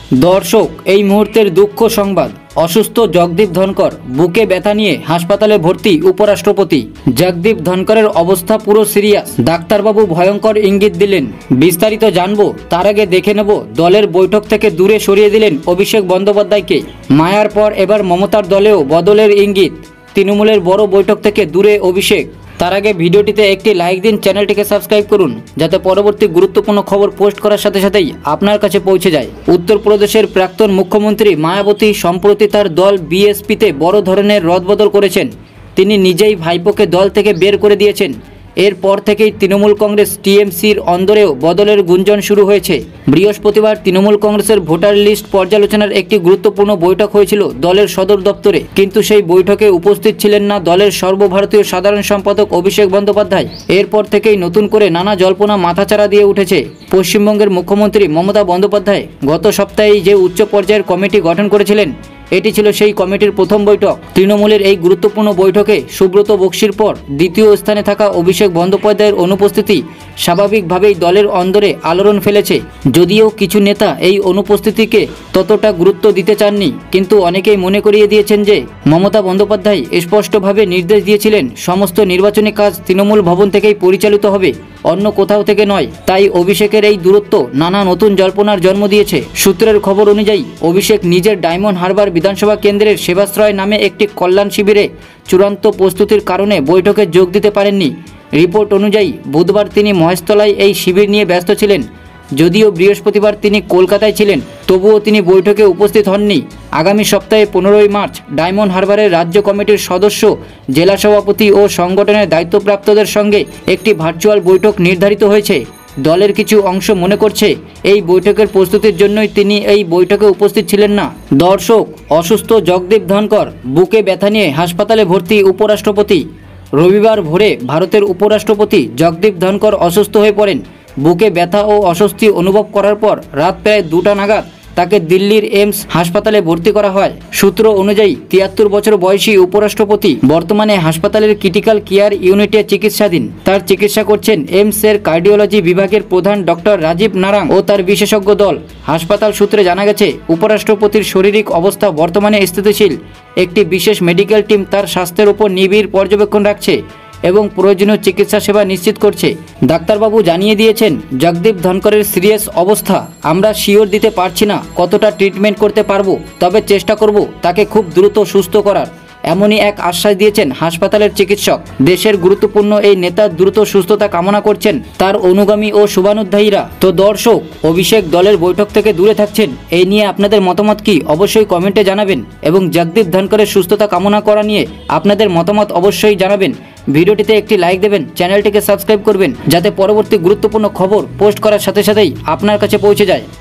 দর্শক, এই মুহূর্তের দুঃখ সংবাদ। অসুস্থ জগদীপ ধনকর, বুকে ব্যথা নিয়ে হাসপাতালে ভর্তি উপরাষ্ট্রপতি। জগদীপ ধনকরের অবস্থা পুরো সিরিয়াস, ডাক্তারবাবু ভয়ঙ্কর ইঙ্গিত দিলেন। বিস্তারিত জানবো, তার আগে দেখে নেব দলের বৈঠক থেকে দূরে সরিয়ে দিলেন অভিষেক বন্দ্যোপাধ্যায়কে। মায়ার পর এবার মমতার দলেও বদলের ইঙ্গিত। তৃণমূলের বড় বৈঠক থেকে দূরে অভিষেক। তার আগে ভিডিওটিতে একটি লাইক দিন, চ্যানেলটিকে সাবস্ক্রাইব করুন, যাতে পরবর্তী গুরুত্বপূর্ণ খবর পোস্ট করার সাথে সাথেই আপনার কাছে পৌঁছে যায়। উত্তরপ্রদেশের প্রাক্তন মুখ্যমন্ত্রী মায়াবতী সম্প্রতি তার দল বিএসপিতে বড় ধরনের রদবদল করেছেন। তিনি নিজেই ভাইপোকে দল থেকে বের করে দিয়েছেন। এরপর থেকেই তৃণমূল কংগ্রেস টিএমসির অন্দরেও বদলের গুঞ্জন শুরু হয়েছে। বৃহস্পতিবার তৃণমূল কংগ্রেসের ভোটার লিস্ট পর্যালোচনার একটি গুরুত্বপূর্ণ বৈঠক হয়েছিল দলের সদর দপ্তরে, কিন্তু সেই বৈঠকে উপস্থিত ছিলেন না দলের সর্বভারতীয় সাধারণ সম্পাদক অভিষেক বন্দ্যোপাধ্যায়। এরপর থেকেই নতুন করে নানা জল্পনা মাথাচাড়া দিয়ে উঠেছে। পশ্চিমবঙ্গের মুখ্যমন্ত্রী মমতা বন্দ্যোপাধ্যায় গত সপ্তাহেই যে উচ্চ পর্যায়ের কমিটি গঠন করেছিলেন, এটি ছিল সেই কমিটির প্রথম বৈঠক। তৃণমূলের এই গুরুত্বপূর্ণ বৈঠকে সুব্রত বক্সির পর দ্বিতীয় স্থানে থাকা অভিষেক বন্দ্যোপাধ্যায়ের অনুপস্থিতি স্বাভাবিকভাবেই দলের অন্দরে আলোড়ন ফেলেছে। যদিও কিছু নেতা এই অনুপস্থিতিকে ততটা গুরুত্ব দিতে চাননি, কিন্তু অনেকেই মনে করিয়ে দিয়েছেন যে মমতা বন্দ্যোপাধ্যায় স্পষ্টভাবে নির্দেশ দিয়েছিলেন সমস্ত নির্বাচনী কাজ তৃণমূল ভবন থেকেই পরিচালিত হবে, অন্য কোথাও থেকে নয়। তাই অভিষেকের এই দূরত্ব নানা নতুন জল্পনার জন্ম দিয়েছে। সূত্রের খবর অনুযায়ী অভিষেক নিজের ডায়মন্ড হারবার বিধানসভা কেন্দ্রের সেবাশ্রয় নামে একটি কল্যাণ শিবিরে চূড়ান্ত প্রস্তুতির কারণে বৈঠকে যোগ দিতে পারেননি। রিপোর্ট অনুযায়ী বুধবার তিনি মহেশতলায় এই শিবির নিয়ে ব্যস্ত ছিলেন। যদিও বৃহস্পতিবার তিনি কলকাতায় ছিলেন, তবুও তিনি বৈঠকে উপস্থিত হননি। আগামী সপ্তাহে 15ই মার্চ ডায়মন্ড হারবারের রাজ্য কমিটির সদস্য, জেলা সভাপতি ও সংগঠনের দায়িত্বপ্রাপ্তদের সঙ্গে একটি ভার্চুয়াল বৈঠক নির্ধারিত হয়েছে। দলের কিছু অংশ মনে করছে এই বৈঠকের প্রস্তুতির জন্যই তিনি এই বৈঠকে উপস্থিত ছিলেন না। দর্শক, অসুস্থ জগদীপ ধনকর, বুকে ব্যথা নিয়ে হাসপাতালে ভর্তি উপরাষ্ট্রপতি। রবিবার ভোরে ভারতের উপরাষ্ট্রপতি জগদীপ ধনকর অসুস্থ হয়ে পড়েন। বুকে ব্যথা ও অস্বস্তি অনুভব করার পর রাত প্রায় 2টা নাগাদ তাকে দিল্লির এইমস হাসপাতালে ভর্তি করা হয়। সূত্র অনুযায়ী 73 বছর বয়সী উপরাষ্ট্রপতি বর্তমানে হাসপাতালের ক্রিটিক্যাল কেয়ার ইউনিটে চিকিৎসাধীন। তার চিকিৎসা করছেন এইমসের কার্ডিওলজি বিভাগের প্রধান ডক্টর রাজীব নারাং ও তার বিশেষজ্ঞ দল। হাসপাতাল সূত্রে জানা গেছে, উপরাষ্ট্রপতির শারীরিক অবস্থা বর্তমানে স্থিতিশীল। একটি বিশেষ মেডিকেল টিম তার স্বাস্থ্যের উপর নিবিড় পর্যবেক্ষণ রাখছে এবং প্রয়োজনীয় চিকিৎসা সেবা নিশ্চিত করছে। ডাক্তারবাবু জানিয়ে দিয়েছেন, জগদীপ ধনকরের সিরিয়াস অবস্থা। আমরা শিওর দিতে পারছি না কতটা ট্রিটমেন্ট করতে পারবো, তবে চেষ্টা করব তাকে খুব দ্রুত সুস্থ করার, এমনই এক আশ্বাস দিয়েছেন হাসপাতালের চিকিৎসক। দেশের গুরুত্বপূর্ণ এই নেতার দ্রুত সুস্থতা কামনা করছেন তার অনুগামী ও শুভানুধ্যায়ীরা। তো দর্শক, অভিষেক দলের বৈঠক থেকে দূরে থাকছেন, এই নিয়ে আপনাদের মতামত কি অবশ্যই কমেন্টে জানাবেন, এবং জগদীপ ধনকরের সুস্থতা কামনা করা নিয়ে আপনাদের মতামত অবশ্যই জানাবেন। ভিডিওটিতে একটি লাইক দেবেন, চ্যানেলটিকে সাবস্ক্রাইব করবেন, যাতে পরবর্তী গুরুত্বপূর্ণ খবর পোস্ট করার সাথে সাথেই আপনার কাছে পৌঁছে যায়।